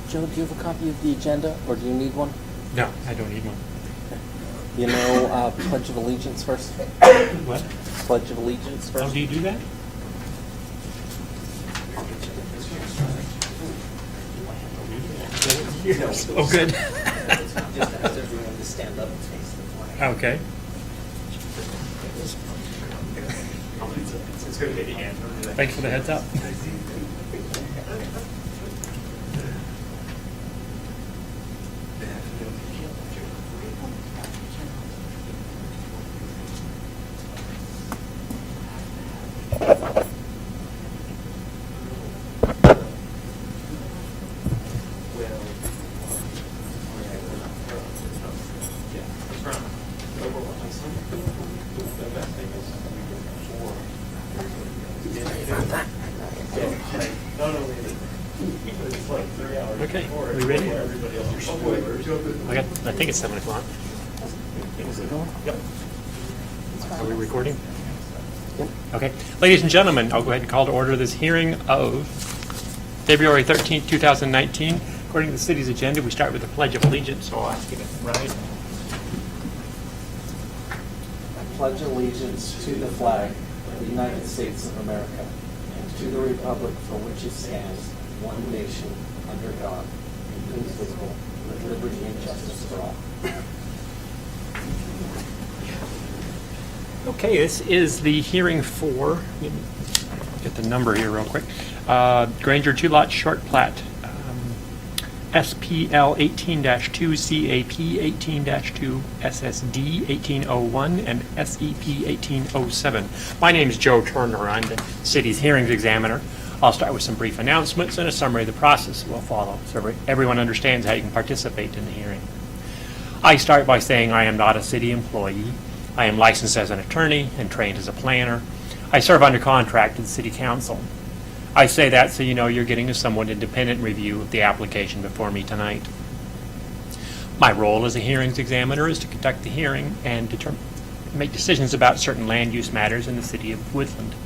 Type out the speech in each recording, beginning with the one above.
Joe, do you have a copy of the agenda, or do you need one? No, I don't need one. You know, Pledge of Allegiance first? What? Pledge of Allegiance first? Oh, do you do that? Oh, good. Just ask everyone to stand up and face the flag. Okay. Thanks for the heads up. Okay, are we ready? I think it's 7 o'clock. Is it going? Yep. Are we recording? Yep. Okay. Ladies and gentlemen, I'll go ahead and call to order this hearing of February 13th, 2019. According to the city's agenda, we start with the Pledge of Allegiance, so I'll ask you to rise. I pledge allegiance to the flag of the United States of America and to the republic for which it stands, one nation, under God, indivisible, with liberty and justice for all. Okay, this is the hearing for, let me get the number here real quick, Granger two-lot short plat, SPL 18-2, CAP 18-2, SSD 1801, and SEP 1807. My name is Joe Turner. I'm the city's hearings examiner. I'll start with some brief announcements and a summary of the process that will follow, so everyone understands how you can participate in the hearing. I start by saying I am not a city employee. I am licensed as an attorney and trained as a planner. I serve under contract to the City Council. I say that so you know you're getting a somewhat independent review of the application before me tonight. My role as a hearings examiner is to conduct the hearing and make decisions about certain land use matters in the City of Woodland.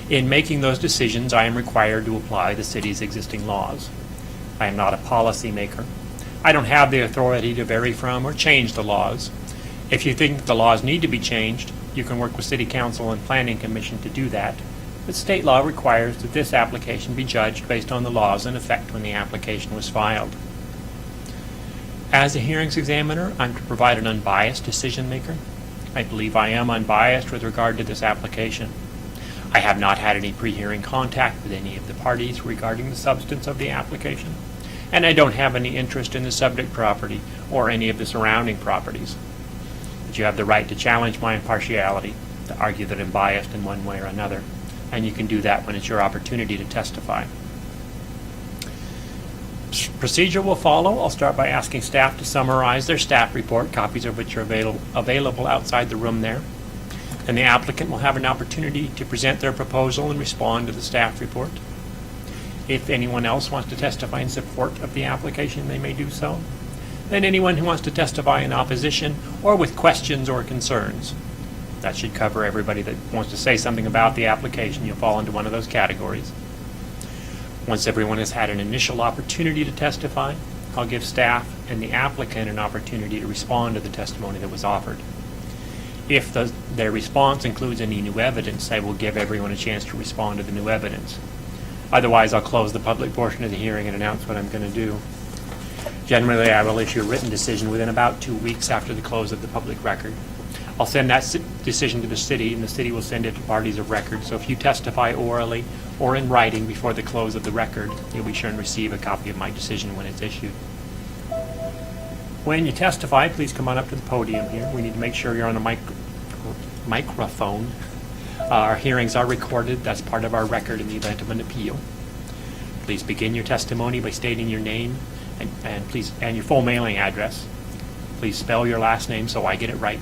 In making those decisions, I am required to apply the city's existing laws. I am not a policy maker. I don't have the authority to vary from or change the laws. If you think the laws need to be changed, you can work with City Council and Planning Commission to do that. But state law requires that this application be judged based on the laws in effect when the application was filed. As a hearings examiner, I'm to provide an unbiased decision maker. I believe I am unbiased with regard to this application. I have not had any pre-hearing contact with any of the parties regarding the substance of the application, and I don't have any interest in the subject property or any of the surrounding properties. But you have the right to challenge my impartiality, to argue that I'm biased in one way or another, and you can do that when it's your opportunity to testify. Procedure will follow. I'll start by asking staff to summarize their staff report, copies of which are available outside the room there. And the applicant will have an opportunity to present their proposal and respond to the staff report. If anyone else wants to testify in support of the application, they may do so. Then anyone who wants to testify in opposition or with questions or concerns. That should cover everybody that wants to say something about the application. You'll fall into one of those categories. Once everyone has had an initial opportunity to testify, I'll give staff and the applicant an opportunity to respond to the testimony that was offered. If their response includes any new evidence, I will give everyone a chance to respond to the new evidence. Otherwise, I'll close the public portion of the hearing and announce what I'm going to do. Generally, I will issue a written decision within about 2 weeks after the close of the public record. I'll send that decision to the city, and the city will send it to parties of record. So if you testify orally or in writing before the close of the record, you'll be sure and receive a copy of my decision when it's issued. When you testify, please come on up to the podium here. We need to make sure you're on a microphone. Our hearings are recorded. That's part of our record in the event of an appeal. Please begin your testimony by stating your name and your full mailing address. Please spell your last name so I get it right.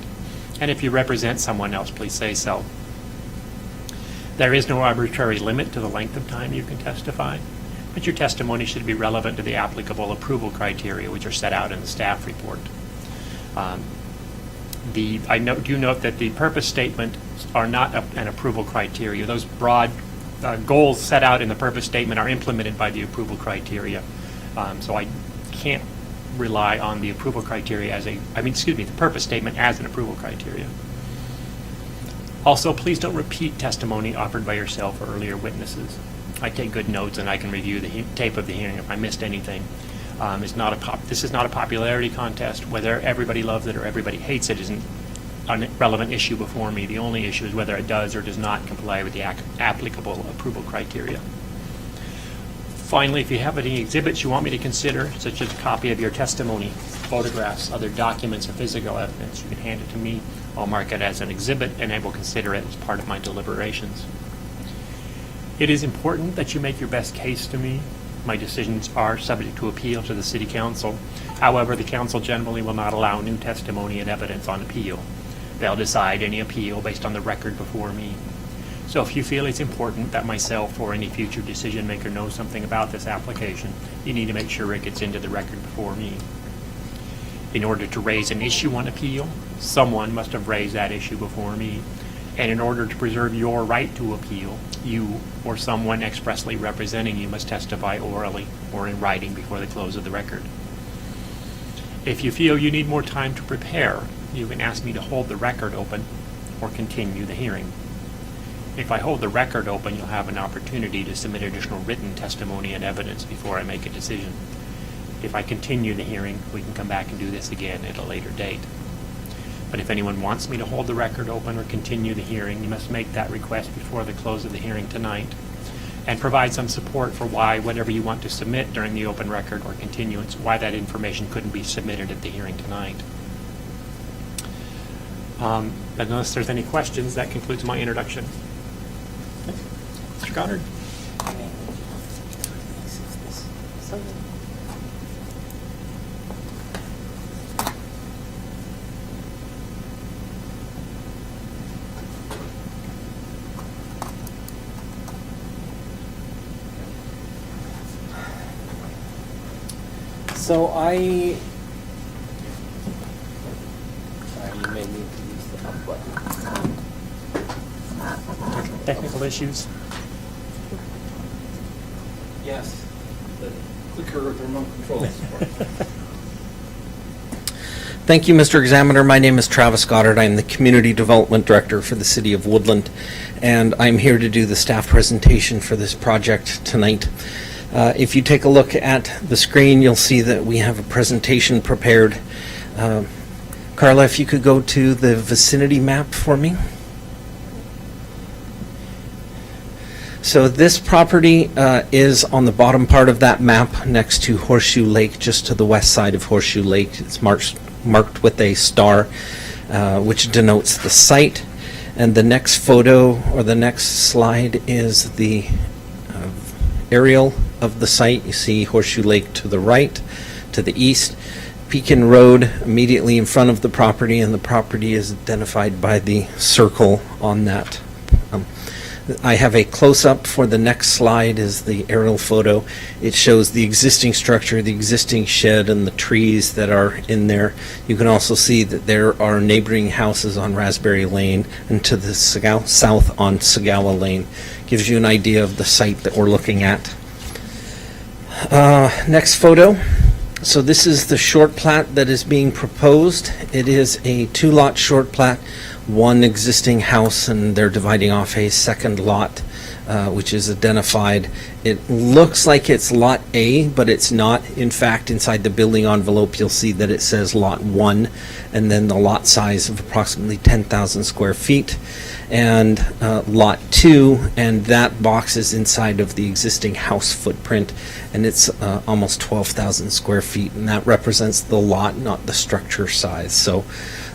And if you represent someone else, please say so. There is no arbitrary limit to the length of time you can testify, but your testimony should be relevant to the applicable approval criteria which are set out in the staff report. I do note that the purpose statements are not an approval criteria. Those broad goals set out in the purpose statement are implemented by the approval criteria. So I can't rely on the approval criteria the purpose statement as an approval criteria. Also, please don't repeat testimony offered by yourself or earlier witnesses. I take good notes and I can review the tape of the hearing if I missed anything. This is not a popularity contest. Whether everybody loves it or everybody hates it isn't a relevant issue before me. The only issue is whether it does or does not comply with the applicable approval criteria. Finally, if you have any exhibits you want me to consider, such as a copy of your testimony, photographs, other documents, or physical evidence, you can hand it to me. I'll mark it as an exhibit, and I will consider it as part of my deliberations. It is important that you make your best case to me. My decisions are subject to appeal to the City Council. However, the Council generally will not allow new testimony and evidence on appeal. They'll decide any appeal based on the record before me. So if you feel it's important that myself or any future decision maker knows something about this application, you need to make sure it gets into the record before me. In order to raise an issue on appeal, someone must have raised that issue before me. And in order to preserve your right to appeal, you or someone expressly representing you must testify orally or in writing before the close of the record. If you feel you need more time to prepare, you can ask me to hold the record open or continue the hearing. If I hold the record open, you'll have an opportunity to submit additional written testimony and evidence before I make a decision. If I continue the hearing, we can come back and do this again at a later date. But if anyone wants me to hold the record open or continue the hearing, you must make that request before the close of the hearing tonight and provide some support for why whatever you want to submit during the open record or continuance, why that information couldn't be submitted at the hearing tonight. Unless there's any questions, that concludes my introduction. Mr. Goddard. So sorry, you may need to use the up button. Technical issues? Yes, the clicker with the remote controls. Thank you, Mr. Examiner. My name is Travis Goddard. I'm the Community Development Director for the City of Woodland, and I'm here to do the staff presentation for this project tonight. If you take a look at the screen, you'll see that we have a presentation prepared. Carla, if you could go to the vicinity map for me. So this property is on the bottom part of that map next to Horseshoe Lake, just to the west side of Horseshoe Lake. It's marked with a star, which denotes the site. And the next photo, or the next slide, is the aerial of the site. You see Horseshoe Lake to the right, to the east, Pekin Road immediately in front of the property, and the property is identified by the circle on that. I have a close-up for the next slide is the aerial photo. It shows the existing structure, the existing shed, and the trees that are in there. You can also see that there are neighboring houses on Raspberry Lane and to the south on Sagawa Lane. Gives you an idea of the site that we're looking at. Next photo. So this is the short plat that is being proposed. It is a two-lot short plat, one existing house, and they're dividing off a second lot which is identified. It looks like it's Lot A, but it's not. In fact, inside the building envelope, you'll see that it says Lot 1, and then the lot size of approximately 10,000 square feet, and Lot 2, and that box is inside of the existing house footprint, and it's almost 12,000 square feet, and that represents the lot, not the structure size. So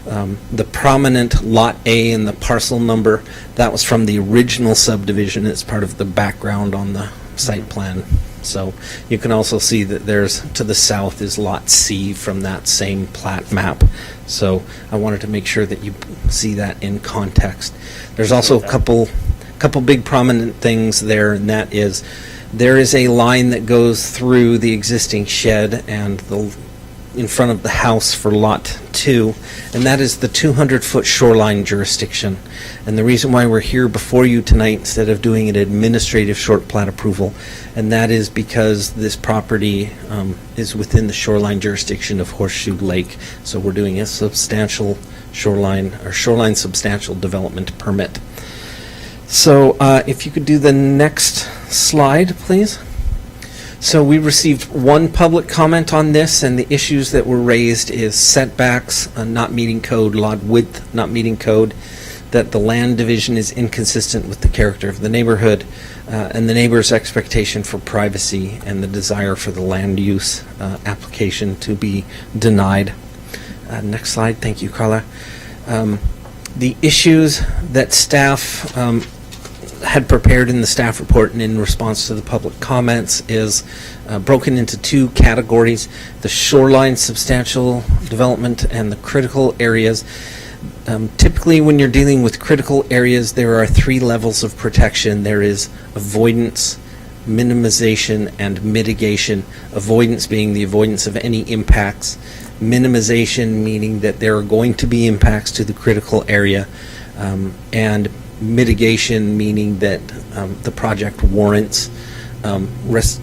the prominent Lot A and the parcel number, that was from the original subdivision. It's part of the background on the site plan. So you can also see that there's, to the south is Lot C from that same plat map. So I wanted to make sure that you see that in context. There's also a couple big prominent things there, and that is there is a line that goes through the existing shed and in front of the house for Lot 2, and that is the 200-foot shoreline jurisdiction. And the reason why we're here before you tonight instead of doing an administrative short plat approval, and that is because this property is within the shoreline jurisdiction of Horseshoe Lake. So we're doing a substantial shoreline substantial development permit. So if you could do the next slide, please. So we received one public comment on this, and the issues that were raised is setbacks not meeting code, lot width not meeting code, that the land division is inconsistent with the character of the neighborhood, and the neighbor's expectation for privacy and the desire for the land use application to be denied. Next slide. Thank you, Carla. The issues that staff had prepared in the staff report and in response to the public comments is broken into two categories: the shoreline substantial development and the critical areas. Typically, when you're dealing with critical areas, there are three levels of protection. There is avoidance, minimization, and mitigation. Avoidance being the avoidance of any impacts. Minimization meaning that there are going to be impacts to the critical area, and mitigation meaning that the project warrants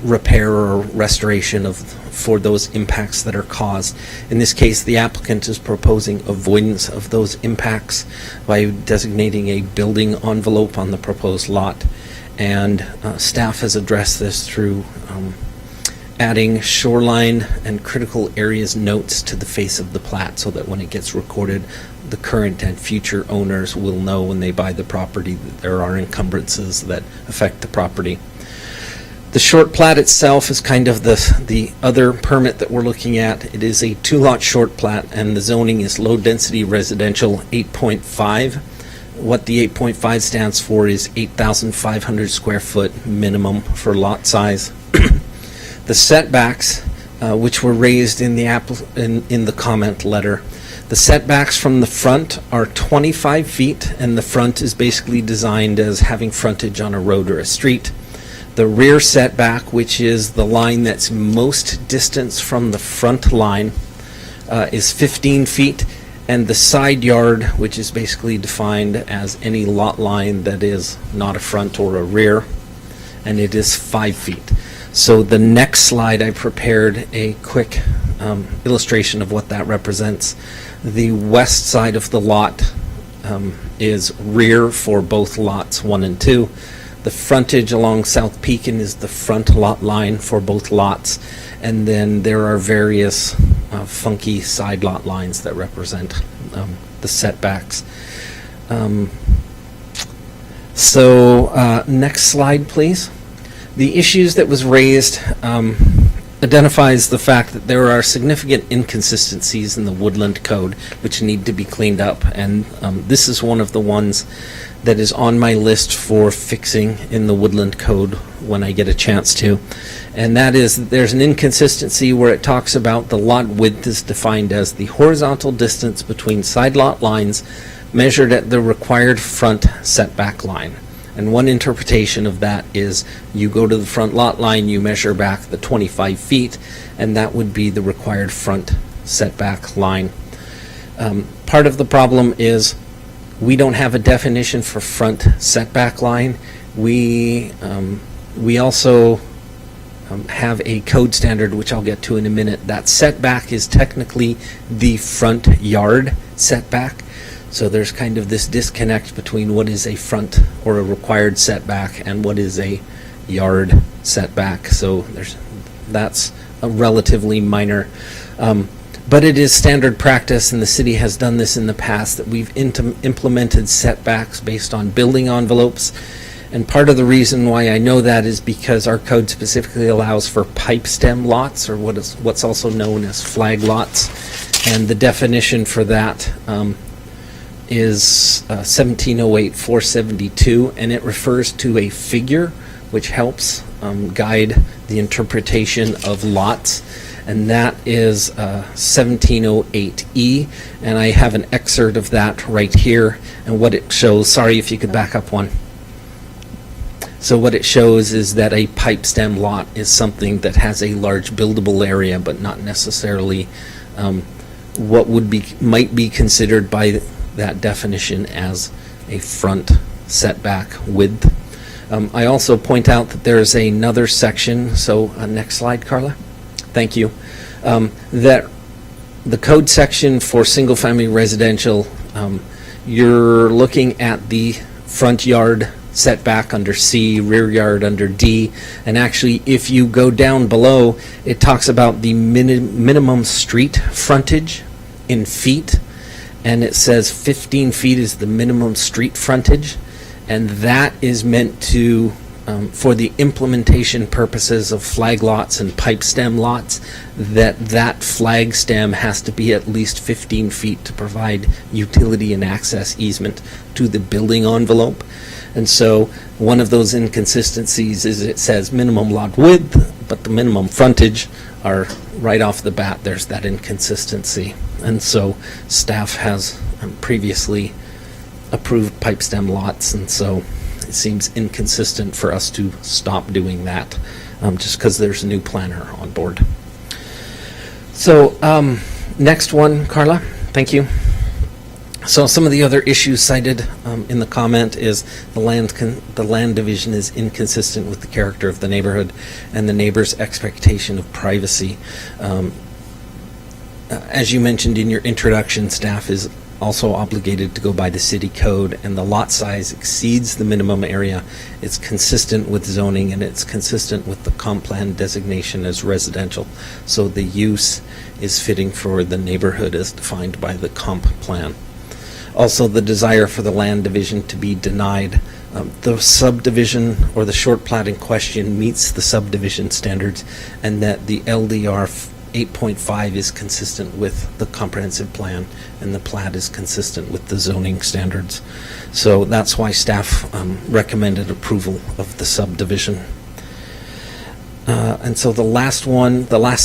repair or restoration for those impacts that are caused. In this case, the applicant is proposing avoidance of those impacts by designating a building envelope on the proposed lot, and staff has addressed this through adding shoreline and critical areas notes to the face of the plat, so that when it gets recorded, the current and future owners will know when they buy the property that there are encumbrances that affect the property. The short plat itself is kind of the other permit that we're looking at. It is a two-lot short plat, and the zoning is low-density residential 8.5. What the 8.5 stands for is 8,500 square foot minimum for lot size. The setbacks, which were raised in the comment letter, the setbacks from the front are 25 feet, and the front is basically designed as having frontage on a road or a street. The rear setback, which is the line that's most distance from the front line, is 15 feet, and the side yard, which is basically defined as any lot line that is not a front or a rear, and it is 5 feet. So the next slide, I prepared a quick illustration of what that represents. The west side of the lot is rear for both lots 1 and 2. The frontage along South Pekin is the front lot line for both lots, and then there are various funky side lot lines that represent the setbacks. Next slide, please. The issues that was raised identifies the fact that there are significant inconsistencies in the woodland code which need to be cleaned up, and this is one of the ones that is on my list for fixing in the woodland code when I get a chance to. And that is, there's an inconsistency where it talks about the lot width is defined as the horizontal distance between side lot lines measured at the required front setback line. And one interpretation of that is you go to the front lot line, you measure back the 25 feet, and that would be the required front setback line. Part of the problem is we don't have a definition for front setback line. We also have a code standard, which I'll get to in a minute. That setback is technically the front yard setback. So there's kind of this disconnect between what is a front or a required setback and what is a yard setback. So that's a relatively minor, but it is standard practice, and the city has done this in the past, that we've implemented setbacks based on building envelopes. And part of the reason why I know that is because our code specifically allows for pipe stem lots, or what's also known as flag lots. And the definition for that is 1708-472, and it refers to a figure which helps guide the interpretation of lots, and that is 1708E, and I have an excerpt of that right here, and what it shows, sorry if you could back up one. So what it shows is that a pipe stem lot is something that has a large buildable area, but not necessarily what might be considered by that definition as a front setback width. I also point out that there is another section, so next slide, Carla. Thank you. That the code section for single-family residential, you're looking at the front yard setback under C, rear yard under D, and actually if you go down below, it talks about the minimum street frontage in feet, and it says 15 feet is the minimum street frontage, and that is meant to for the implementation purposes of flag lots and pipe stem lots, that flag stem has to be at least 15 feet to provide utility and access easement to the building envelope. And so one of those inconsistencies is it says minimum lot width, but the minimum frontage are right off the bat, there's that inconsistency. And so staff has previously approved pipe stem lots, and so it seems inconsistent for us to stop doing that just because there's a new planner on board. So next one, Carla, thank you. So some of the other issues cited in the comment is the land division is inconsistent with the character of the neighborhood and the neighbor's expectation of privacy. As you mentioned in your introduction, staff is also obligated to go by the city code, and the lot size exceeds the minimum area. It's consistent with zoning, and it's consistent with the comp plan designation as residential. So the use is fitting for the neighborhood as defined by the comp plan. Also, the desire for the land division to be denied. The subdivision or the short plat in question meets the subdivision standards, and that the LDR 8.5 is consistent with the comprehensive plan, and the plat is consistent with the zoning standards. So that's why staff recommended approval of the subdivision. And so the last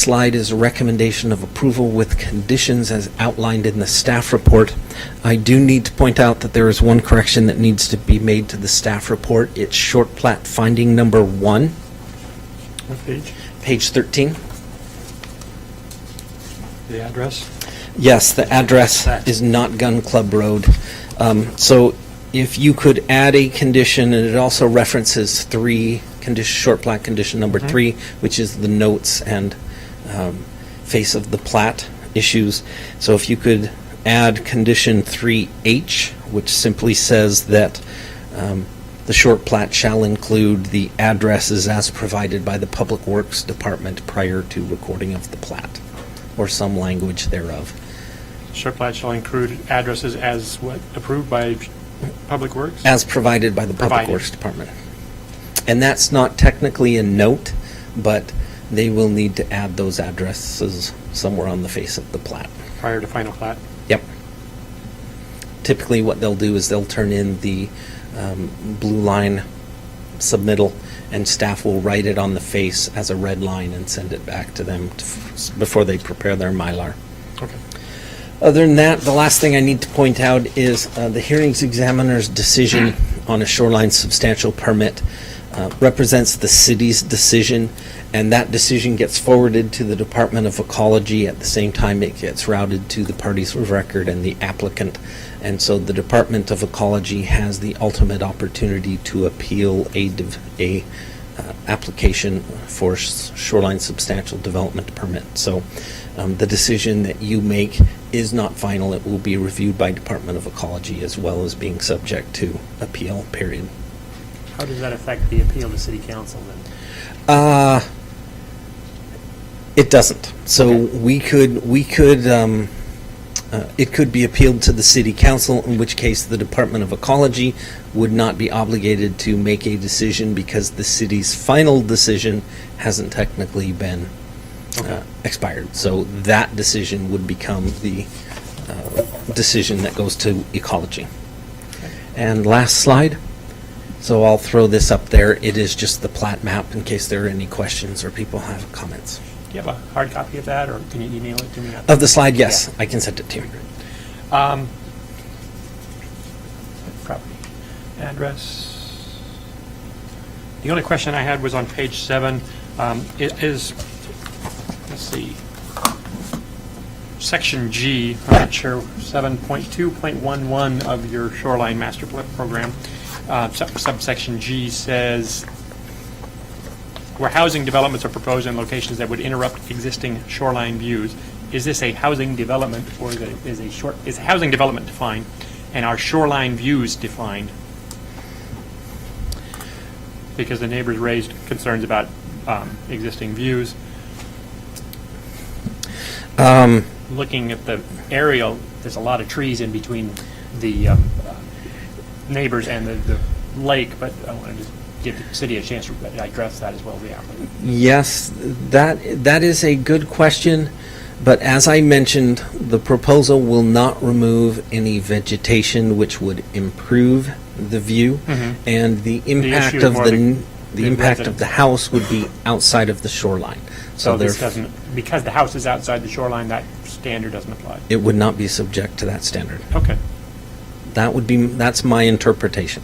slide is a recommendation of approval with conditions as outlined in the staff report. I do need to point out that there is one correction that needs to be made to the staff report. It's short plat finding number 1. What page? Page 13. The address? Yes, the address is not Gun Club Road. So if you could add a condition, and it also references short plat condition number 3, which is the notes and face of the plat issues. So if you could add condition 3H, which simply says that the short plat shall include the addresses as provided by the Public Works Department prior to recording of the plat, or some language thereof. Short plat shall include addresses as what, approved by Public Works? As provided by the Public Provided. Works Department. And that's not technically a note, but they will need to add those addresses somewhere on the face of the plat. Prior to final plat? Yep. Typically what they'll do is they'll turn in the blue line submittal, and staff will write it on the face as a red line and send it back to them before they prepare their Mylar. Okay. Other than that, the last thing I need to point out is the hearings examiner's decision on a shoreline substantial permit represents the city's decision, and that decision gets forwarded to the Department of Ecology. At the same time, it gets routed to the parties of record and the applicant. And so the Department of Ecology has the ultimate opportunity to appeal a application for shoreline substantial development permit. So the decision that you make is not final. It will be reviewed by Department of Ecology as well as being subject to appeal, period. How does that affect the appeal to city council then? It doesn't. So Okay. it could be appealed to the city council, in which case the Department of Ecology would not be obligated to make a decision because the city's final decision hasn't technically been Okay. expired. So that decision would become the decision that goes to ecology. And last slide. So I'll throw this up there. It is just the plat map in case there are any questions or people have comments. Do you have a hard copy of that, or can you email it to me? Of the slide, yes, I can send it to you. Property address. The only question I had was on page 7. It is, let's see, section G, I'm not sure, 7.2.11 of your shoreline master program. Subsection G says, where housing developments are proposed in locations that would interrupt existing shoreline views. Is this a housing development, or is housing development defined, and are shoreline views defined? Because the neighbors raised concerns about existing views. Looking at the aerial, there's a lot of trees in between the neighbors and the lake, but I want to just give the city a chance to address that as well. Yeah. Yes, that is a good question, but as I mentioned, the proposal will not remove any vegetation which would improve the view, and the impact issue is of more the the impact of residents. the house would be outside of the shoreline. So this there- doesn't, because the house is outside the shoreline, that standard doesn't apply. it would not be subject to that standard. Okay. That's my interpretation.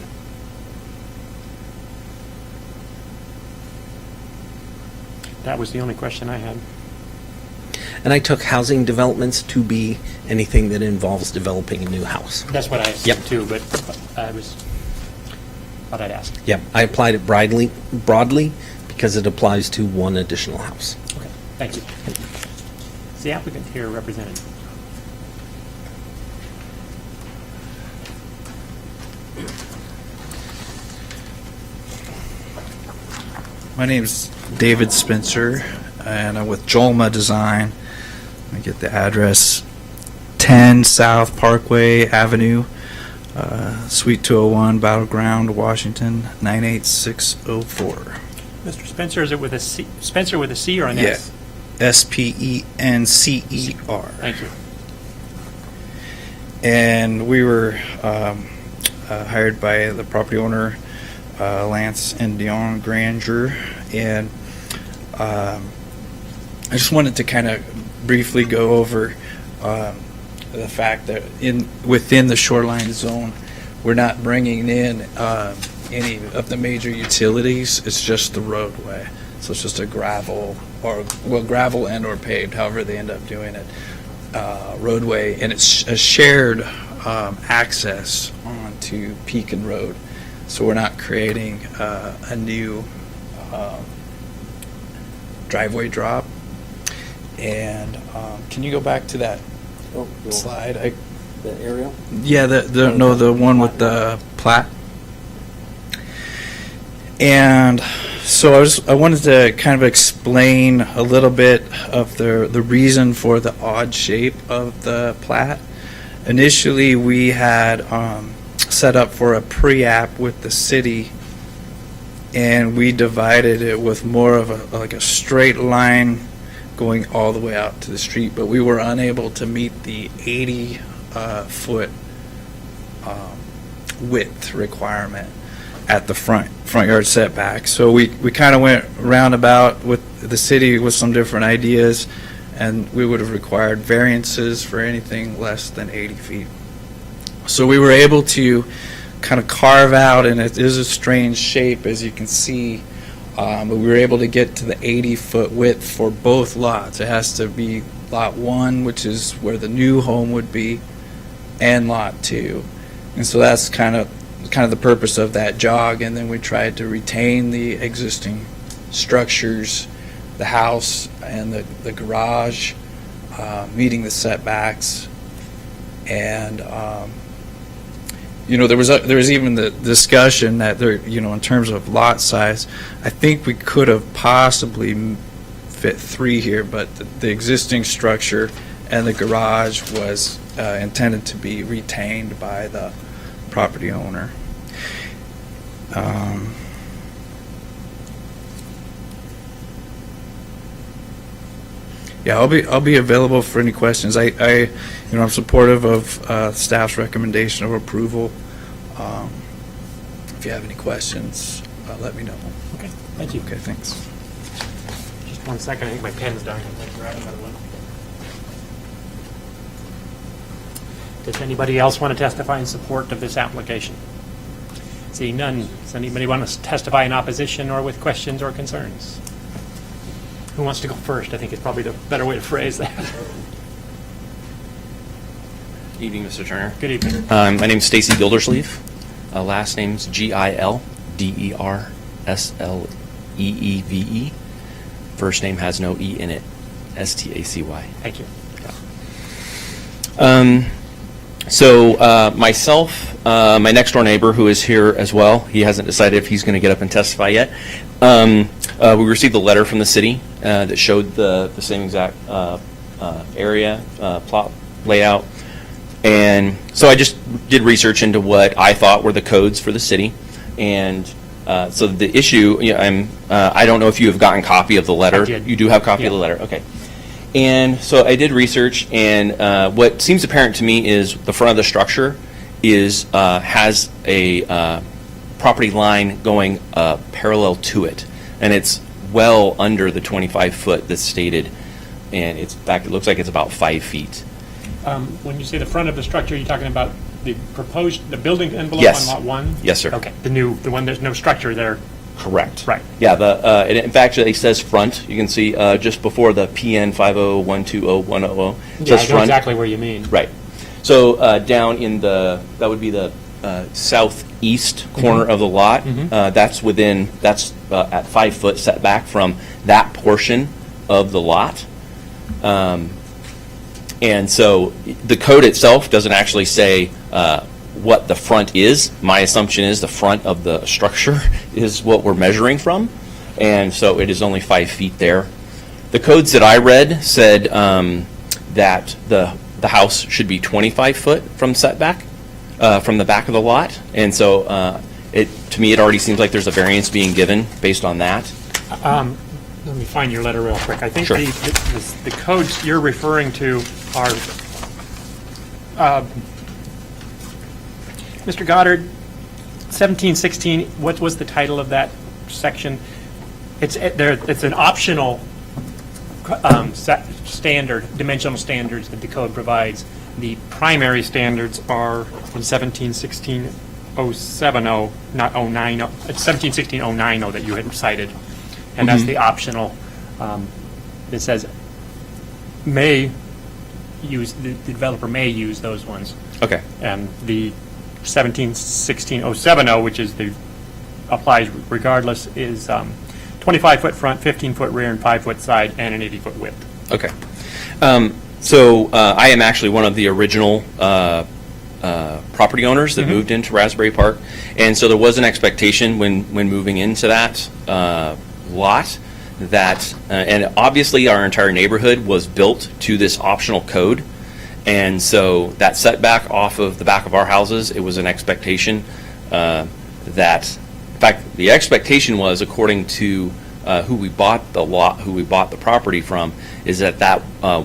That was the only question I had. And I took housing developments to be anything that involves developing a new house. That's what I Yep. assumed too, but I thought I'd ask. Yep, I applied it broadly because it applies to one additional house. Okay, thank you. Is the applicant here represented? My name's David Spencer, and I'm with Jolma Design. Let me get the address. 10 South Parkway Avenue, Suite 201, Battleground, Washington, 98604. Mr. Spencer, is it with a C, Spencer with a C or an Yeah. S? SPENCER. Thank you. And we were hired by the property owner, Lance and Dion Granger, and I just wanted to kind of briefly go over the fact that within the shoreline zone, we're not bringing in any of the major utilities. It's just the roadway. So it's just a gravel and or paved, however they end up doing it, roadway, and it's a shared access onto Pekin Road. So we're not creating a new driveway drop. And can you go back to that slide? The aerial? Yeah, the one with the plat. And so I wanted to kind of explain a little bit of the reason for the odd shape of the plat. Initially, we had set up for a pre-app with the city, and we divided it with more of a straight line going all the way out to the street, but we were unable to meet the 80-foot width requirement at the front yard setback. So we kind of went roundabout with the city with some different ideas, and we would have required variances for anything less than 80 feet. So we were able to kind of carve out, and it is a strange shape, as you can see, but we were able to get to the 80-foot width for both lots. It has to be lot 1, which is where the new home would be, and lot 2. And so that's kind of the purpose of that jog. And then we tried to retain the existing structures, the house and the garage, meeting the setbacks. And, there was even the discussion that there, in terms of lot size, I think we could have possibly fit 3 here, but the existing structure and the garage was intended to be retained by the property owner. Yeah, I'll be available for any questions. I'm supportive of staff's recommendation of approval. If you have any questions, let me know. Okay, thank you. Okay, thanks. Just 1 second, I think my pen's down. Grab another one. Does anybody else want to testify in support of this application? Seeing none, does anybody want to testify in opposition or with questions or concerns? Who wants to go first? I think it's probably the better way to phrase that. Evening, Mr. Turner. Good evening. My name's Stacy Gildersleeve. Last name's Gildersleeve. First name has no E in it. Stacy. Thank you. Myself, my next door neighbor who is here as well, he hasn't decided if he's going to get up and testify yet. We received a letter from the city that showed the same exact area, plot layout. And so I just did research into what I thought were the codes for the city. And so the issue, I don't know if you have gotten a copy of the letter. I did. You do have a copy Yeah. of the letter? Okay. And so I did research, and what seems apparent to me is the front of the structure has a property line going parallel to it, and it's well under the 25-foot that's stated, and in fact, it looks like it's about 5 feet. When you say the front of the structure, you're talking about the building envelope Yes. on lot 1? Yes, sir. Okay, the one, there's no structure there. Correct. Right. Yeah, and in fact, it says front. You can see just before the PN 50120100. It Yeah, says I know front. exactly where you mean. Right. So down in that would be the southeast corner of the lot. That's at 5 foot setback from that portion of the lot. And so the code itself doesn't actually say what the front is. My assumption is the front of the structure is what we're measuring from. And so it is only 5 feet there. The codes that I read said that the house should be 25 foot from setback from the back of the lot. And so to me, it already seems like there's a variance being given based on that. Let me find your letter real quick. I think Sure. the codes you're referring to are, Mr. Goddard, 1716, what was the title of that section? It's an optional standard, dimensional standards that the code provides. The primary standards are in 1716-070, not 090. It's 1716-090 that you had cited. And that's the optional, that says the developer may use those ones. Okay. And the 1716-070, which is applies regardless, is 25-foot front, 15-foot rear, and 5-foot side, and an 80-foot width. Okay. So I am actually one of the original property owners that moved into Raspberry Park. And so there was an expectation when moving into that lot that, and obviously our entire neighborhood was built to this optional code. And so that setback off of the back of our houses, it was an expectation that, in fact, the expectation was, according to who we bought the property from, is that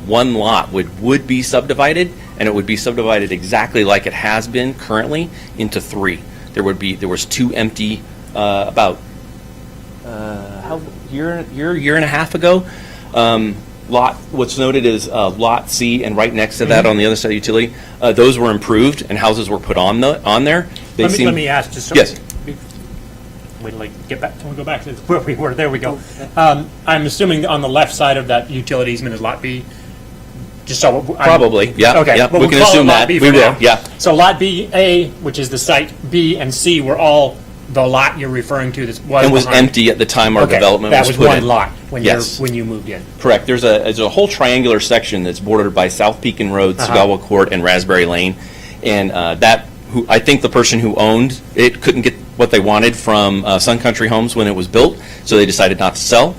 one lot would be subdivided, and it would be subdivided exactly like it has been currently into 3. There was 2 empty about year and a half ago. What's noted is lot C, and right next to that on the other side of the utility, those were improved and houses were put on there. Let me ask, just so. Yes. Wait till I get back. Can we go back to where we were? There we go. I'm assuming on the left side of that utility easement is lot B. Just so Probably, yeah. Okay, yeah, well, we we'll can call it assume lot that. B We for will, now. yeah. So lot B A, which is the site, B and C were all the lot you're referring to that was It was behind- empty at the time our Okay, development was put in. That was one lot when Yes. when you moved in. Correct. There's a whole triangular section that's bordered by South Pekin Road, Uh-huh. Sagawa Court, and Raspberry Lane. And I think the person who owned it couldn't get what they wanted from Sun Country Homes when it was built, so they decided not to sell.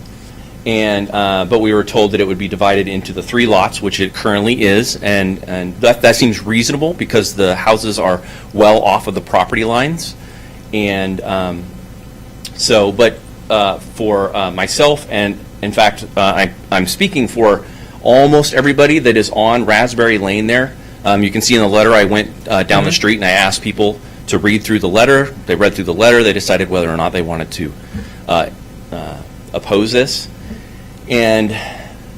And, but we were told that it would be divided into the 3 lots, which it currently is, and that seems reasonable because the houses are well off of the property lines. And for myself, and in fact, I'm speaking for almost everybody that is on Raspberry Lane there. You can see in the letter, I went down the street and I asked people to read through the letter. They read through the letter. They decided whether or not they wanted to oppose this. And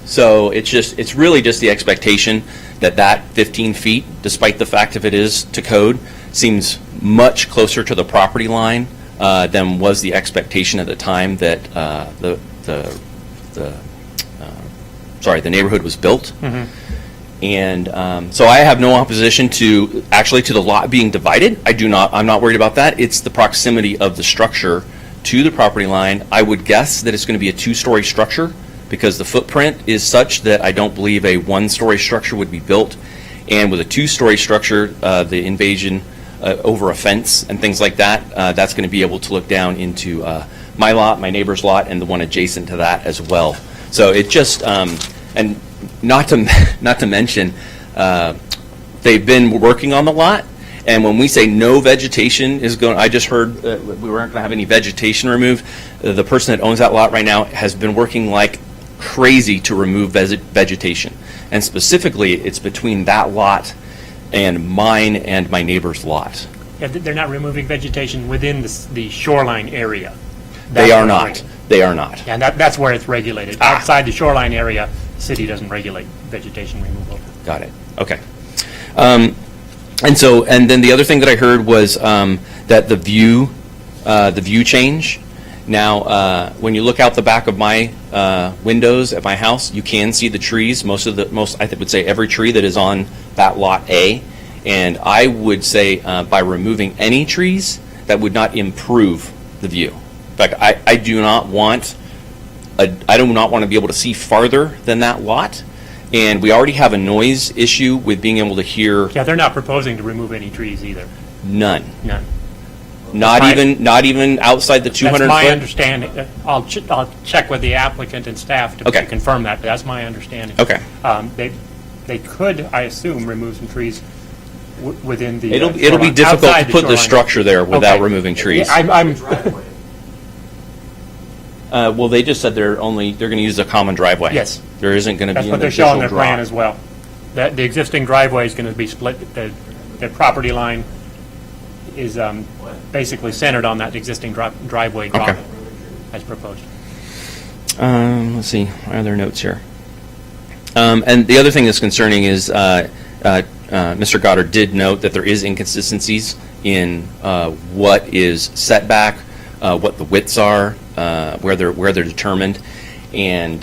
so it's really just the expectation that 15 feet, despite the fact if it is to code, seems much closer to the property line than was the expectation at the time that the neighborhood was built. And so I have no opposition to the lot being divided. I'm not worried about that. It's the proximity of the structure to the property line. I would guess that it's going to be a 2-story structure because the footprint is such that I don't believe a 1-story structure would be built. And with a 2-story structure, the invasion over a fence and things like that, that's going to be able to look down into my lot, my neighbor's lot, and the one adjacent to that as well. So it just, and not to mention, they've been working on the lot, and when we say no vegetation is going, I just heard we weren't going to have any vegetation removed. The person that owns that lot right now has been working like crazy to remove vegetation, and specifically, it's between that lot and mine and my neighbor's lot. Yeah, they're not removing vegetation within the shoreline area. They That's are where not. it's regulated. They are not. And that's where it's regulated. Ah. Outside the shoreline area, the city doesn't regulate vegetation removal. Got it. Okay. And then the other thing that I heard was that the view change. Now, when you look out the back of my windows at my house, you can see the trees. I would say every tree that is on that lot A. And I would say by removing any trees, that would not improve the view. In fact, I do not want to be able to see farther than that lot. And we already have a noise issue with being able to hear Yeah, they're not proposing to remove any trees either. none. None. Not That's even outside the 200 That's my foot? understanding. I'll check with the applicant and staff to Okay. confirm that, but that's my understanding. Okay. They could, I assume, remove some trees within the. It'll be shoreline- difficult outside to put the shoreline. structure there without Okay. removing trees. Yeah, I'm, Well, they just said they're going to use a common driveway. Yes. There isn't going to that's be what an they're showing additional their plan drop. as well. That the existing driveway is going to be split, the property line is basically centered on that existing driveway drop Okay. as proposed. Let's see, what are their notes here? And the other thing that's concerning is Mr. Goddard did note that there is inconsistencies in what is setback, what the widths are, where they're determined, and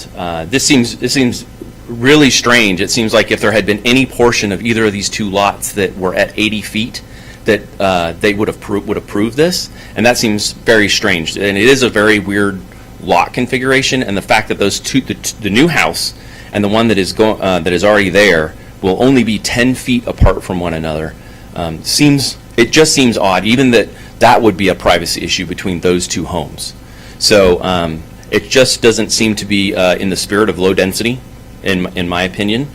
this seems really strange. It seems like if there had been any portion of either of these 2 lots that were at 80 feet, that they would approve this, and that seems very strange. And it is a very weird lot configuration, and the fact that those two, the new house and the one that is already there, will only be 10 feet apart from one another, it just seems odd. Even that would be a privacy issue between those 2 homes. So it just doesn't seem to be in the spirit of low density, in my opinion.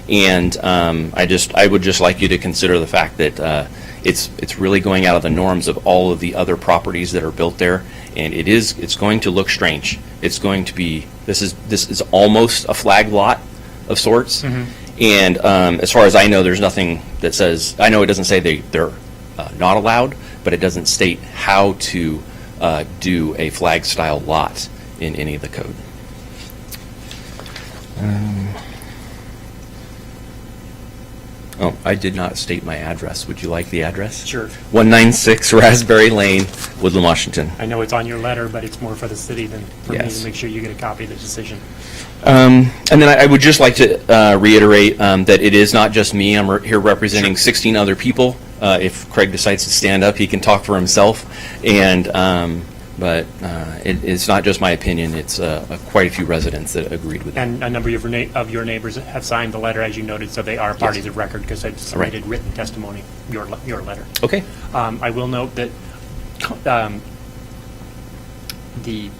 And I would just like you to consider the fact that it's really going out of the norms of all of the other properties that are built there, and it's going to look strange. It's going to be this is almost a flag lot of sorts. And as far as I know, there's nothing that says. I know it doesn't say they're not allowed, but it doesn't state how to do a flag style lot in any of the code. Oh, I did not state my address. Would you like the address? Sure. 196 Raspberry Lane, Woodland, Washington. I know it's on your letter, but it's more for the city than for me Yes. to make sure you get a copy of the decision. And then I would just like to reiterate that it is not just me. I'm here representing 16 other people If Craig decides to stand up, he can talk for himself. But it's not just my opinion. It's quite a few residents that agreed with it. And a number of your neighbors have signed the letter, as you noted, so they are parties of record because they've submitted written testimony, your letter. Okay. I will note that the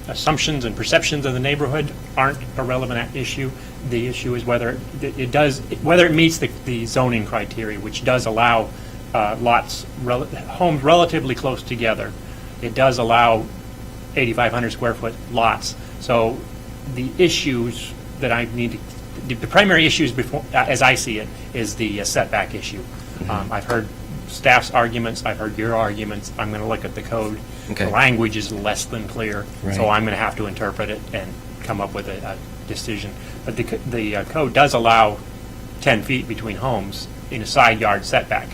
assumptions and perceptions of the neighborhood aren't a relevant issue. The issue is whether it meets the zoning criteria, which does allow homes relatively close together. It does allow 8,500 square foot lots. So the issues that I need to, the primary issues before, as I see it, is the setback issue. I've heard staff's arguments, I've heard your arguments. I'm going to look at the code. Okay. The language is less than clear, Right. so I'm going to have to interpret it and come up with a decision. But the code does allow 10 feet between homes in a side yard setback.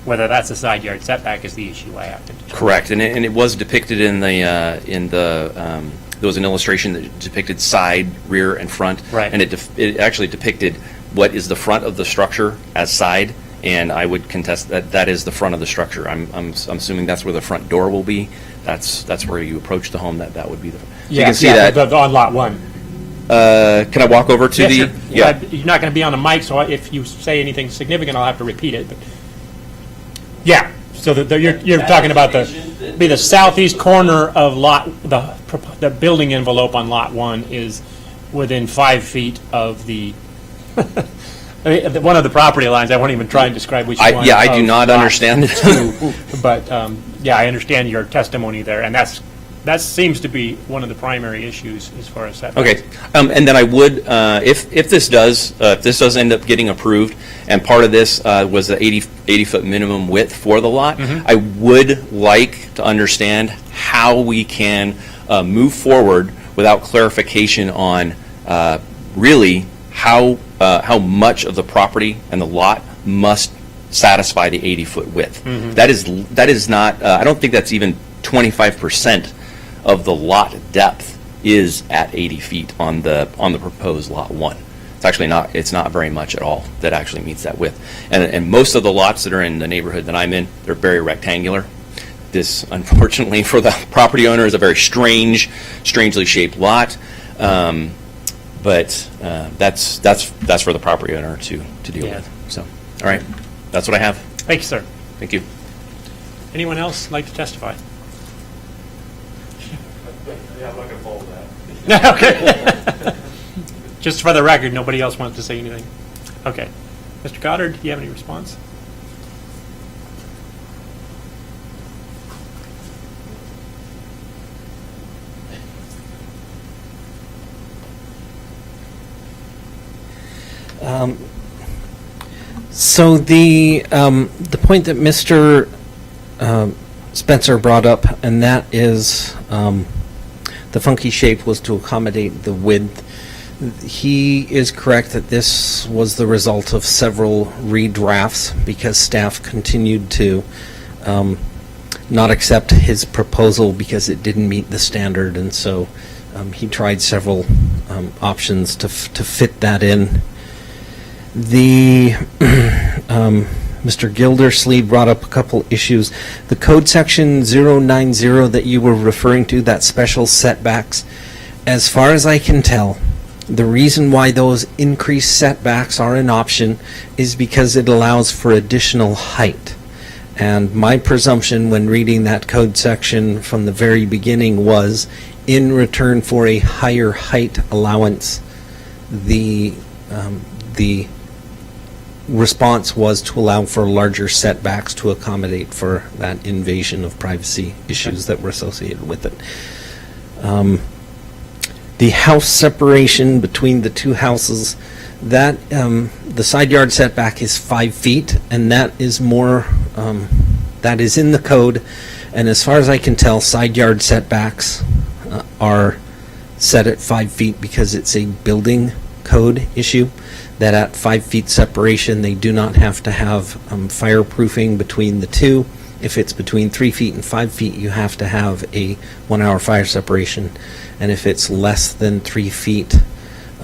Whether that's a side yard setback is the issue I have to determine. Correct, and it was depicted in the there was an illustration that depicted side, rear, and front. Right. And it actually depicted what is the front of the structure as side, and I would contest that that is the front of the structure. I'm assuming that's where the front door will be. That's where you approach the home. That would be the. You can see that. On lot one. Can I walk over to Yes, the? sure. Yeah. You're not going to be on the mic, so if you say anything significant, I'll have to repeat it. But yeah, so you're talking about the southeast corner of the building envelope on lot one is within 5 feet of the one of the property lines. I won't even try and describe which one. I do of not lot understand it. two. But yeah, I understand your testimony there, and that seems to be one of the primary issues as far as setbacks. Okay, and then I would, if this does end up getting approved, and part of this was the 80-foot minimum width for the lot, I would like to understand how we can move forward without clarification on really how much of the property and the lot must satisfy the 80-foot width. That is not, I don't think that's even 25% of the lot depth is at 80 feet on the proposed lot one. It's actually not, it's not very much at all that actually meets that width. And most of the lots that are in the neighborhood that I'm in, they're very rectangular. This, unfortunately, for the property owner is a very strangely shaped lot. But that's for the property owner to deal Yeah. with. So, all right, that's what I have. Thank you, sir. Thank you. Anyone else like to testify? Yeah, I'm not going to follow that. Okay. Just for the record, nobody else wants to say anything. Okay. Mr. Goddard, do you have any response? So the point that Mr. Spencer brought up, and that is the funky shape was to accommodate the width. He is correct that this was the result of several redrafts because staff continued to not accept his proposal because it didn't meet the standard, and so he tried several options to fit that in. The Mr. Gildersleeve brought up a couple issues. The code section 090 that you were referring to, that special setbacks, as far as I can tell, the reason why those increased setbacks are an option is because it allows for additional height. And my presumption when reading that code section from the very beginning was, in return for a higher height allowance, the response was to allow for larger setbacks to accommodate for that invasion of privacy issues that were associated with it. The house separation between the two houses, that the side yard setback is 5 feet, and that is more, that is in the code. And as far as I can tell, side yard setbacks are set at 5 feet because it's a building code issue, that at 5 feet separation, they do not have to have fireproofing between the two. If it's between 3 feet and 5 feet, you have to have a 1 hour fire separation. And if it's less than 3 feet,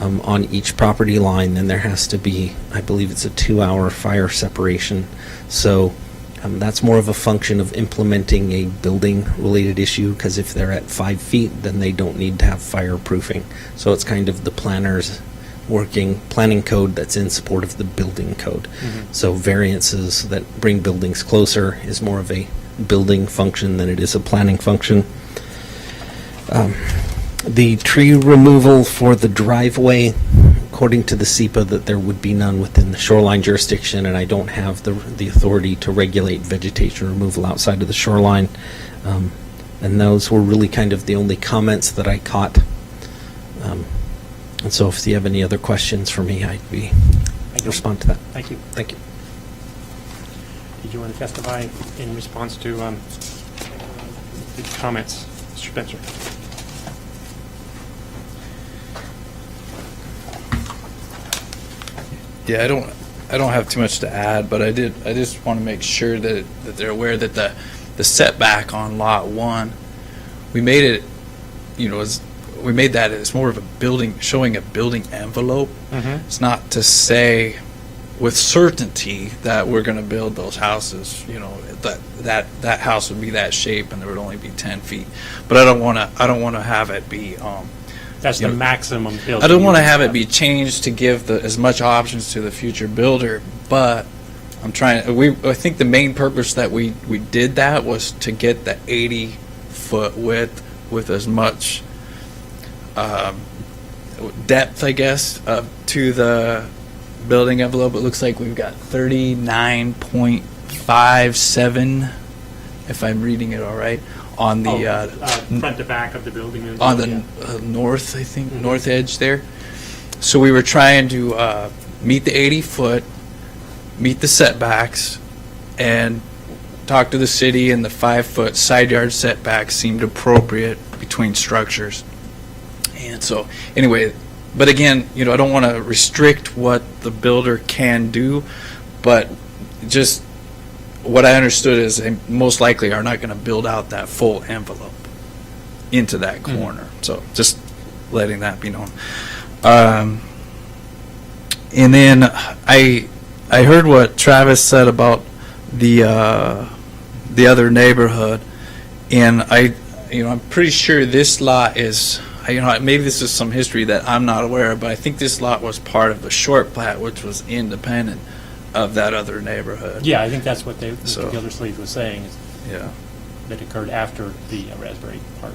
on each property line, then there has to be, I believe it's a 2-hour fire separation. So that's more of a function of implementing a building-related issue, because if they're at 5 feet, then they don't need to have fireproofing. So it's kind of the planner's planning code that's in support of the building code. So variances that bring buildings closer is more of a building function than it is a planning function. The tree removal for the driveway, according to the SEPA, that there would be none within the shoreline jurisdiction, and I don't have the authority to regulate vegetation removal outside of the shoreline. And those were really kind of the only comments that I caught. And so if you have any other questions for me, I'd be respond to that. Thank you. Thank you. Did you want to testify in response to the comments, Mr. Spencer? Yeah, I don't have too much to add, but I just want to make sure that they're aware that the setback on lot 1, we made it, we made that as more of a building, showing a building envelope. It's not to say with certainty that we're going to build those houses, that house would be that shape and there would only be 10 feet. But I don't want to have it be That's the maximum building. I don't want to have it be changed to give as much options to the future builder, but I think the main purpose that we did that was to get the 80-foot width with as much depth, I guess, to the building envelope. It looks like we've got 39.57, if I'm reading it all right, on the front to back of the building. on the north, I think, north edge there. So we were trying to meet the 80-foot, meet the setbacks, and talk to the city, and the 5-foot side yard setback seemed appropriate between structures. And so, anyway, but again, I don't want to restrict what the builder can do, but just what I understood is they most likely are not going to build out that full envelope into that corner. So just letting that be known. And then I heard what Travis said about the other neighborhood, and I'm pretty sure this lot is, maybe this is some history that I'm not aware of, but I think this lot was part of the short plat, which was independent of that other neighborhood. Yeah, I think that's what Mr. So- Gildersleeve was saying, is Yeah. that occurred after the Raspberry Park.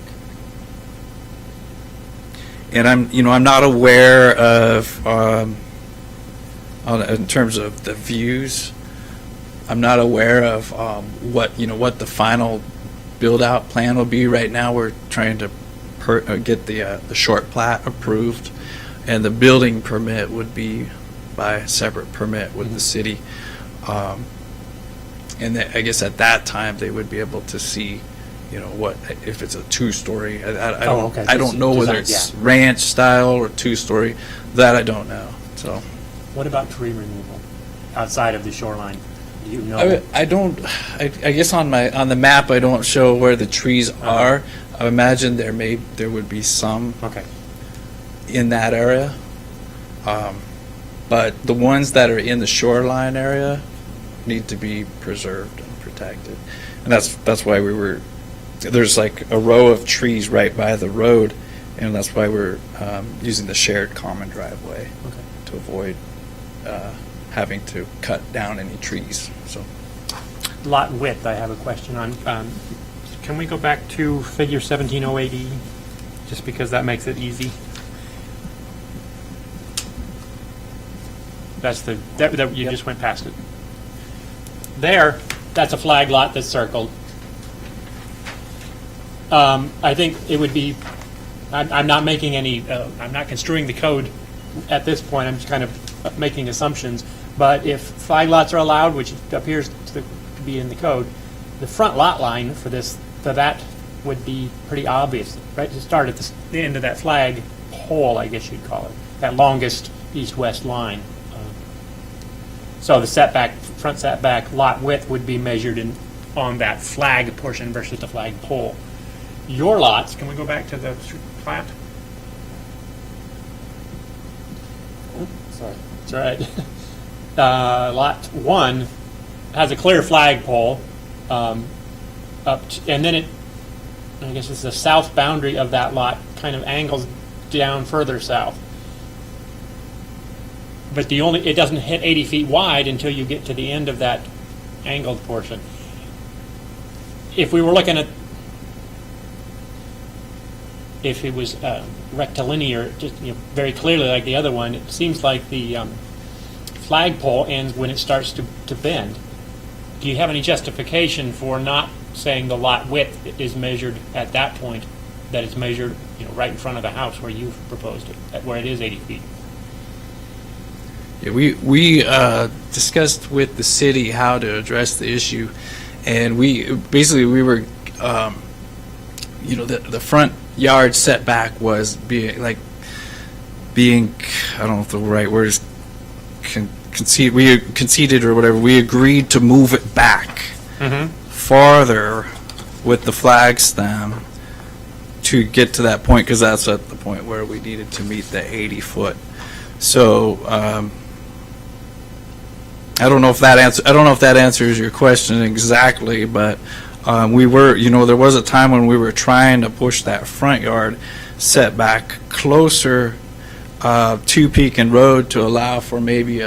And I'm not aware of, in terms of the views, I'm not aware of what the final build-out plan will be. Right now, we're trying to get the short plat approved, and the building permit would be by a separate permit with the city. And I guess at that time, they would be able to see, what, if it's a 2-story. Okay. I don't know whether Design, it's ranch style or 2-story. That I don't know. So What about tree removal outside of the shoreline? Do you know? I don't. I guess on the map I don't show where the trees are. I imagine there would be some Okay. in that area. But the ones that are in the shoreline area need to be preserved and protected. And that's why there's like a row of trees right by the road, and that's why we're using the shared common driveway Okay. to avoid having to cut down any trees. So Lot width, I have a question on. Can we go back to figure 1708E, just because that makes it easy? That's that you just went past it. There, that's a flag lot that's circled. I think it would be, I'm not making any, I'm not construing the code at this point, I'm just kind of making assumptions, but if flag lots are allowed, which appears to be in the code, the front lot line for that would be pretty obvious, right, to start at the end of that flag pole, I guess you'd call it, that longest east-west line. So the front setback lot width would be measured on that flag portion versus the flag pole. Your lots, can we go back to the plat? That's right. Lot 1 has a clear flagpole up, and then I guess it's the south boundary of that lot kind of angles down further south. But it doesn't hit 80 feet wide until you get to the end of that angled portion. If we were looking at, if it was rectilinear, just very clearly like the other one, it seems like the flagpole ends when it starts to bend. Do you have any justification for not saying the lot width is measured at that point, that it's measured right in front of the house where you've proposed it, where it is 80 feet? Yeah, we discussed with the city how to address the issue, and we were, the front yard setback was being I don't know if the right word is conceded or whatever. We agreed to move it back farther with the flag stem to get to that point, because that's at the point where we needed to meet the 80-foot. So I don't know if that answers your question exactly, but we were, there was a time when we were trying to push that front yard setback closer to Pekin Road to allow for maybe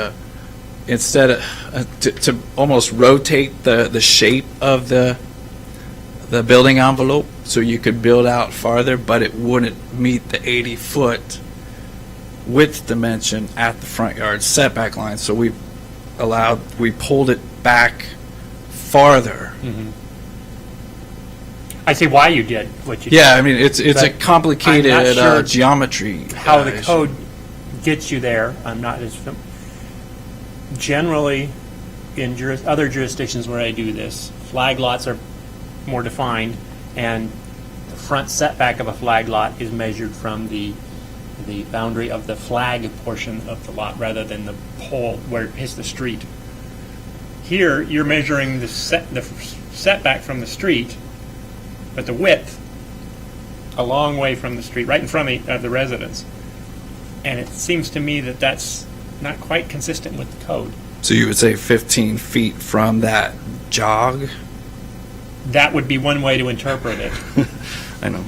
instead of to almost rotate the shape of the building envelope so you could build out farther, but it wouldn't meet the 80-foot width dimension at the front yard setback line. So we pulled it back farther. I see why you did what you did. Yeah, I mean, it's a But complicated I'm not sure geometry. How the issue. code gets you there, I'm not as generally in other jurisdictions where I do this, flag lots are more defined, and the front setback of a flag lot is measured from the boundary of the flag portion of the lot rather than the pole where it hits the street. Here, you're measuring the setback from the street, but the width a long way from the street, right in front of the residence. And it seems to me that that's not quite consistent with the code. So you would say 15 feet from that jog? That would be one way to interpret it. I know.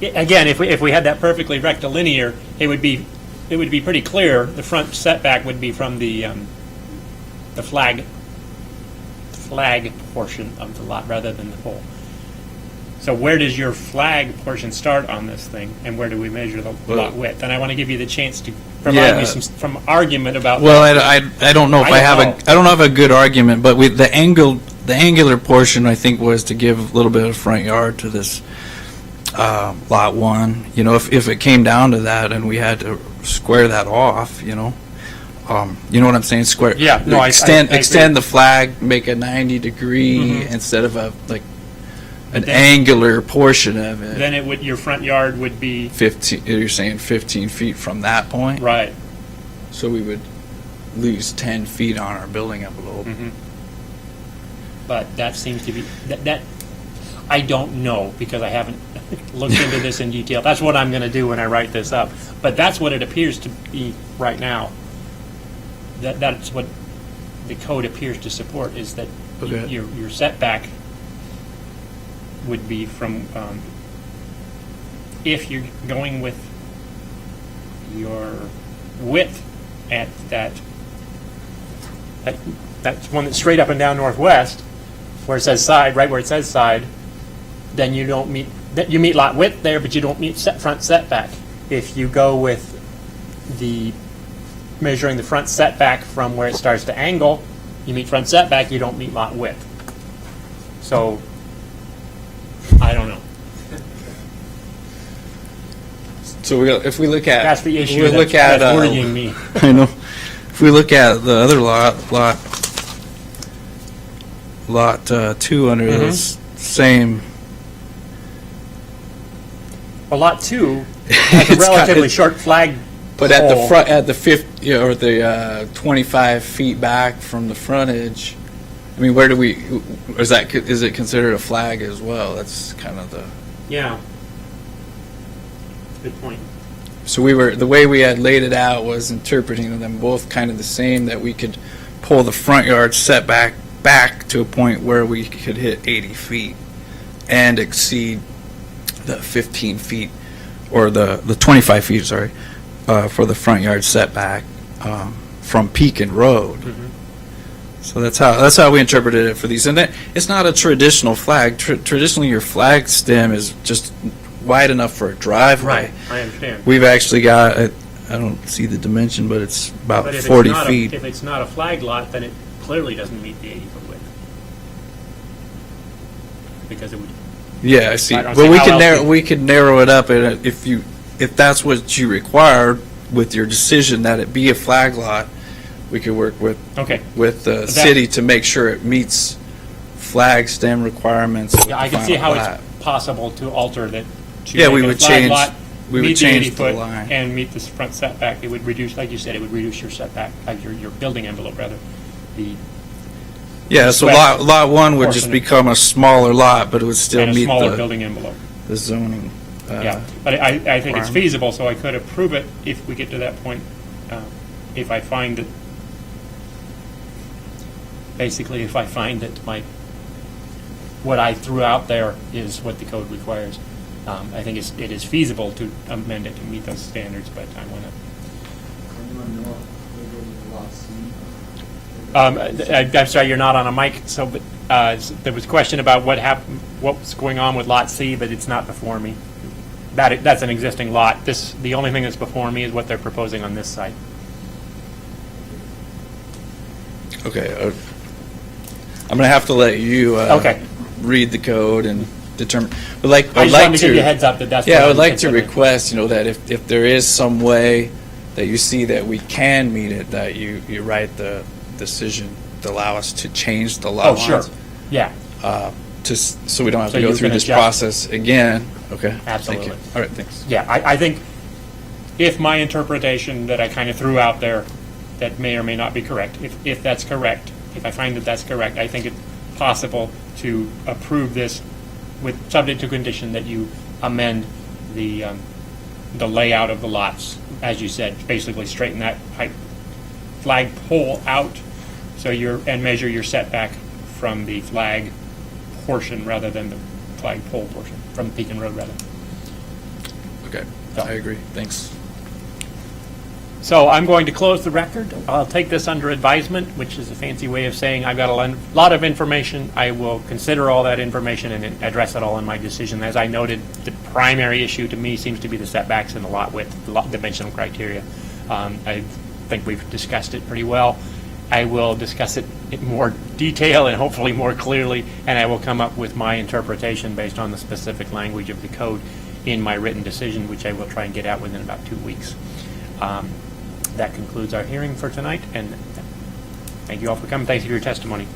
Again, if we had that perfectly rectilinear, it would be pretty clear. The front setback would be from the flag portion of the lot rather than the pole. So where does your flag portion start on this thing, and where do we measure the lot width? And I want to give you the chance to provide me some argument about. Well, I don't know if I don't have a good argument, but with the angular portion, I think, was to give a little bit of front yard to this lot 1. If it came down to that and we had to square that off, you know what I'm saying? Square. Yeah. No, I extend agree. the flag, make a 90-degree instead of an then- angular portion of it. Then your front yard would be 15. You're saying 15 feet from that point, right. so we would lose 10 feet on our building envelope. But that seems to be that I don't know because I haven't looked into this in detail. That's what I'm going to do when I write this up. But that's what it appears to be right now. That's what the code appears to support, is that Okay. your setback would be from if you're going with your width at that's one that's straight up and down northwest, where it says side, right where it says side, then you don't meet, you meet lot width there, but you don't meet front setback. If you go with measuring the front setback from where it starts to angle, you meet front setback, you don't meet lot width. So, I don't know. So if we look at That's the issue we look at that's worrying me. I know. If we look at the other lot 2 under this same. Well, lot 2 has a It's relatively got- short flag. But at the pole. front, at the 50, or the 25 feet back from the frontage, I mean, where do we? Is it considered a flag as well? That's kind of the. Yeah. Good point. so the way we had laid it out was interpreting them both kind of the same, that we could pull the front yard setback back to a point where we could hit 80 feet and exceed the 15 feet, or the 25 feet, sorry, for the front yard setback from Pekin Road. So that's how we interpreted it for these. And that, it's not a traditional flag. Traditionally, your flag stem is just wide enough for a driveway. I understand. We've actually got, I don't see the dimension, but it's about But if it's 40 not feet. if it's not a flag lot, then it clearly doesn't meet the 80-foot width. Because it would, Yeah, I see. I don't But see we how can else narrow, you- we could narrow it up, and if that's what you require with your decision that it be a flag lot, we could work with okay. the That- city to make sure it meets flag stem requirements. with Yeah, I the can see final how plat. it's possible to alter that. To Yeah, make we a would flag change- lot, we would meet change the 80-foot line. and meet this front setback. It would reduce, like you said, it would reduce your setback, your building envelope, rather. The Yeah, so square lot one would just portion. become a smaller lot, but it would still and a meet smaller the building envelope. zoning. Yeah, but I think it's requirement. feasible, so I could approve it if we get to that point, if I find that, basically, if I find that what I threw out there is what the code requires. I think it is feasible to amend it to meet those standards by the time when I'm sorry, you're not on a mic, so, but, there was a question about what's going on with Lot C, but it's not before me. That's an existing lot. The only thing that's before me is what they're proposing on this side. Okay. I'm going to have to let you Okay. read the code and determine. But like, I I'd just like wanted to give you a heads up that that's. Yeah, what I would I'm like to considering. request, that if there is some way that you see that we can meet it, that you write the decision to allow us to change the lot Oh, sure. lines. Yeah, So we don't have So to go you through can this adjust. process again. Okay. Thank Absolutely. you. All right, thanks. yeah. I think if my interpretation that I kind of threw out there, that may or may not be correct, if that's correct, if I find that that's correct, I think it's possible to approve this with, subject to condition that you amend the layout of the lots, as you said, basically straighten that flag pole out, so and measure your setback from the flag portion rather than the flag pole portion, from Pekin Road rather. Okay, So- I agree. Thanks. So I'm going to close the record. I'll take this under advisement, which is a fancy way of saying I've got a lot of information. I will consider all that information and address it all in my decision. As I noted, the primary issue to me seems to be the setbacks and the lot width, the lot dimensional criteria. I think we've discussed it pretty well. I will discuss it in more detail and hopefully more clearly, and I will come up with my interpretation based on the specific language of the code in my written decision, which I will try and get out within about 2 weeks. That concludes our hearing for tonight, and thank you all for coming. Thank you for your testimony.